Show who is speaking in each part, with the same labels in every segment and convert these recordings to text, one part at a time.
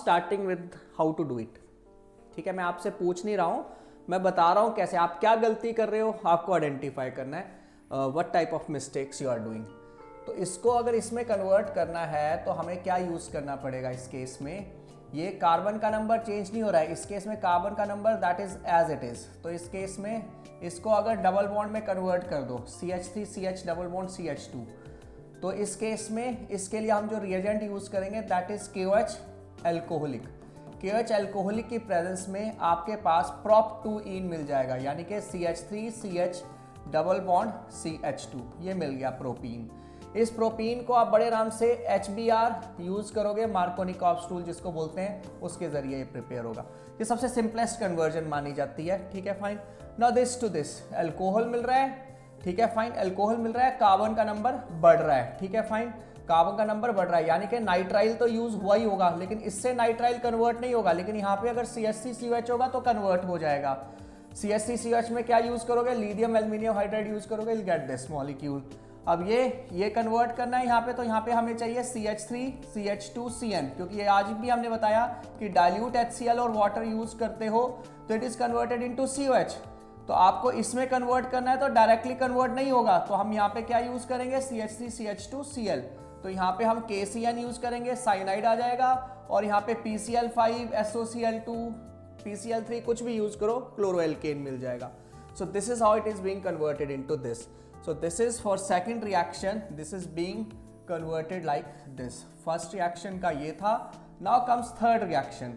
Speaker 1: Starting with how to do it. ठीक है, मैं आपसे पूछ नहीं रहा हूँ, मैं बता रहा हूँ कैसे, आप क्या गलती कर रहे हो आपको आइडेंटिफाई करना है, what type of mistakes you are doing. तो इसको अगर इसमें कन्वर्ट करना है तो हमें क्या यूज़ करना पड़ेगा इस केस में, ये कार्बन का नंबर चेंज नहीं हो रहा है, इस केस में कार्बन का number that is as it is. तो इस केस में इसको अगर डबल बॉन्ड में कन्वर्ट कर दो, CH3CH डबल बॉन्ड CH2, तो इस केस में इसके लिए हम जो रिएजेंट यूज करेंगे that is KOH alcoholic. KOH alcoholic की प्रेजेंस में आपके पास prop2ene मिल जाएगा, यानी कि CH3CH डबल बॉन्ड CH2, ये मिल गया प्रोपीन। इस प्रोपीन को आप बड़े आराम से HBr यूज करोगे, मार्कोनिकॉव्स टूल जिसको बोलते हैं, उसके जरिए ये प्रिपेयर होगा। ये सबसे सिंपलेस्ट कन्वर्जन मानी जाती है। ठीक है, fine. Now this to this, alcohol मिल रहा है, ठीक है फाइन, अल्कोहल मिल रहा है, कार्बन का नंबर बढ़ रहा है, ठीक है फाइन, कार्बन का नंबर बढ़ रहा है, यानी कि नाइट्राइल तो यूज हुआ ही होगा, लेकिन इससे नाइट्राइल कन्वर्ट नहीं होगा, लेकिन यहाँ पे अगर CH3COH होगा तो कन्वर्ट हो जाएगा। CH3COH में क्या यूज करोगे, लिथियम एल्यूमिनियम हाइड्राइड यूज करोगे, यू गेट दिस मॉलिक्यूल। अब ये कन्वर्ट करना है यहाँ पे, तो यहाँ पे हमें चाहिए CH3CH2CN, क्योंकि ये आज भी हमने बताया कि डाइल्यूट HCl और वाटर यूज करते हो तो it is converted into COH। तो आपको इसमें कन्वर्ट करना है तो डायरेक्टली कन्वर्ट नहीं होगा, तो हम यहाँ पे क्या यूज करेंगे, CH3CH2Cl। तो यहाँ पे हम KCN यूज करेंगे, साइनाइड आ जाएगा, और यहाँ पे PCl5 SOCl2 PCl3 कुछ भी यूज करो, क्लोरोएल्केन मिल जाएगा। So this is how it is being converted into this. So this is for second reaction, this is being converted like this. First reaction का ये था। Now comes third reaction,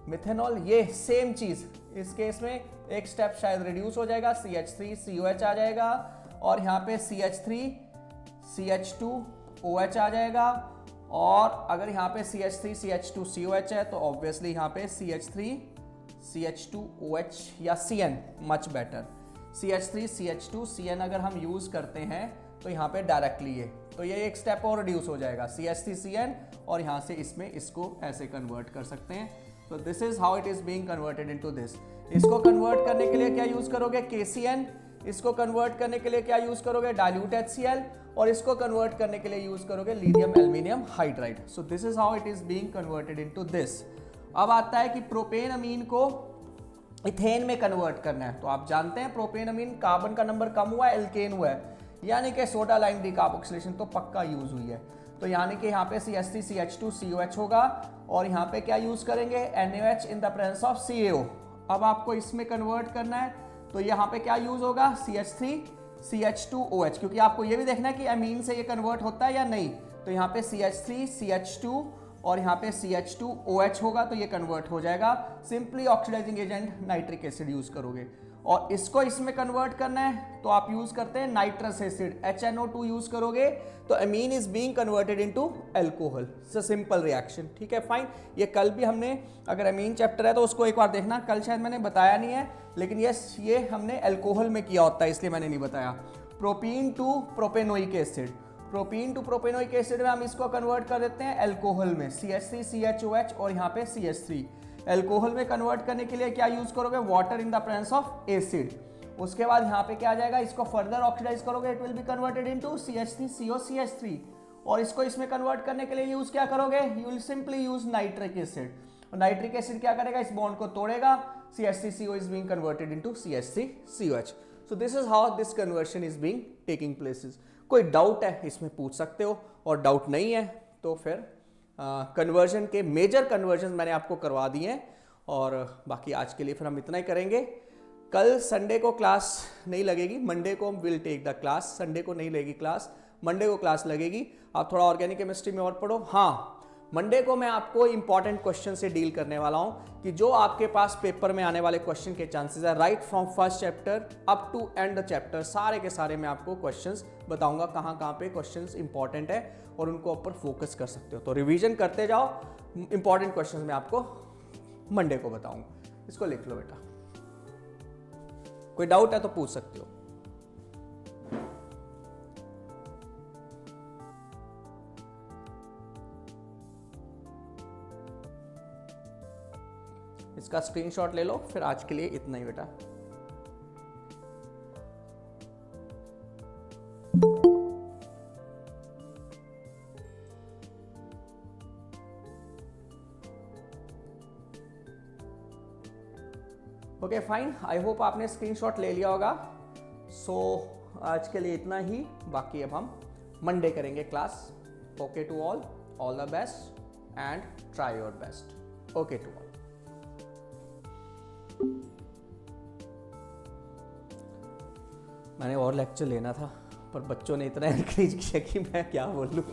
Speaker 1: methanol, ये same चीज, इस case में एक step शायद reduce हो जाएगा, CH3COH आ जाएगा, और यहाँ पे CH3CH2OH आ जाएगा, और अगर यहाँ पे CH3CH2COH है तो ऑब्वियसली यहाँ पे CH3CH2OH या CN, मच बेटर, CH3CH2CN अगर हम यूज करते हैं तो यहाँ पे डायरेक्टली तो ये एक स्टेप और रिड्यूस हो जाएगा, CH3CN, और यहाँ से इसमें इसको ऐसे कन्वर्ट कर सकते हैं। तो this is how it is being converted into this. इसको कन्वर्ट करने के लिए क्या यूज करोगे, KCN, इसको कन्वर्ट करने के लिए क्या यूज करोगे, डाइल्यूट HCl, और इसको कन्वर्ट करने के लिए यूज करोगे lithium aluminium hydride. So this is how it is being converted into this. अब आता है कि प्रोपेन अमीन को इथेन में कन्वर्ट करना है। तो आप जानते हैं प्रोपेन अमीन, कार्बन का नंबर कम हुआ है, एल्केन हुआ है, यानी कि सोडा लाइम डिकार्बोक्सिलेशन तो पक्का यूज हुई है। तो यानी कि यहाँ पे CH3CH2COH होगा, और यहाँ पे क्या यूज करेंगे, NaOH in the presence of CaO। अब आपको इसमें कन्वर्ट करना है तो यहाँ पे क्या यूज होगा, CH3CH2OH, क्योंकि आपको ये भी देखना है कि अमीन से ये कन्वर्ट होता है या नहीं। तो यहाँ पे CH3CH2 और यहाँ पे CH2OH होगा, तो ये कन्वर्ट हो जाएगा। Simply oxidising agent nitric acid use करोगे, और इसको इसमें कन्वर्ट करना है तो आप यूज करते हैं नाइट्रस एसिड, HNO2 यूज करोगे, तो amine is being converted into alcohol. It's a simple reaction. ठीक है, फाइन। ये कल भी हमने, अगर अमीन चैप्टर है तो उसको एक बार देखना, कल शायद मैंने बताया नहीं है, लेकिन ये हमने अल्कोहल में किया होता है, इसलिए मैंने नहीं बताया। Propene to propanoic acid, propene to propanoic acid में हम इसको कन्वर्ट कर देते हैं अल्कोहल में, CH3CHOH और यहाँ पे CH3। अल्कोहल में कन्वर्ट करने के लिए क्या यूज करोगे, water in the presence of acid. उसके बाद यहाँ पे क्या आ जाएगा, इसको फर्दर ऑक्सीडाइज करोगे, it will be converted into CH3COCH3, और इसको इसमें कन्वर्ट करने के लिए यूज क्या करोगे, you will simply use nitric acid. Nitric acid क्या करेगा, इस बॉन्ड को तोड़ेगा, CH3CO is being converted into CH3COH। So this is how this conversion is being taking places. कोई डाउट है इसमें पूछ सकते हो, और डाउट नहीं है तो फिर कन्वर्जन के मेजर कन्वर्जन मैंने आपको करवा दिए हैं, और बाकी आज के लिए फिर हम इतना ही करेंगे। कल संडे को क्लास नहीं लगेगी, मंडे को हम will take the class, Sunday को नहीं लगेगी क्लास, मंडे को क्लास लगेगी। आप थोड़ा ऑर्गेनिक केमिस्ट्री में और पढ़ो। हाँ, मंडे को मैं आपको इंपॉर्टेंट क्वेश्चन से डील करने वाला हूं, कि जो आपके पास पेपर में आने वाले क्वेश्चन के चांसेस है, right from first chapter up to end the chapter, सारे के सारे मैं आपको क्वेश्चंस बताऊंगा, कहाँ पे क्वेश्चंस इंपॉर्टेंट है और उनको ऊपर फोकस कर सकते हो। तो रिवीजन करते जाओ, इंपॉर्टेंट क्वेश्चंस मैं आपको मंडे को बताऊंगा। इसको लिख लो बेटा, कोई डाउट है तो पूछ सकते हो। इसका स्क्रीनशॉट ले लो, फिर आज के लिए इतना ही बेटा। ओके फाइन, आई होप आपने स्क्रीनशॉट ले लिया होगा। सो आज के लिए इतना ही, बाकी अब हम मंडे करेंगे class. Okay to all the best and try your best. Okay to all. मैंने और लेक्चर लेना था पर बच्चों ने इतना एनकरेज किया कि मैं क्या बोलूँ।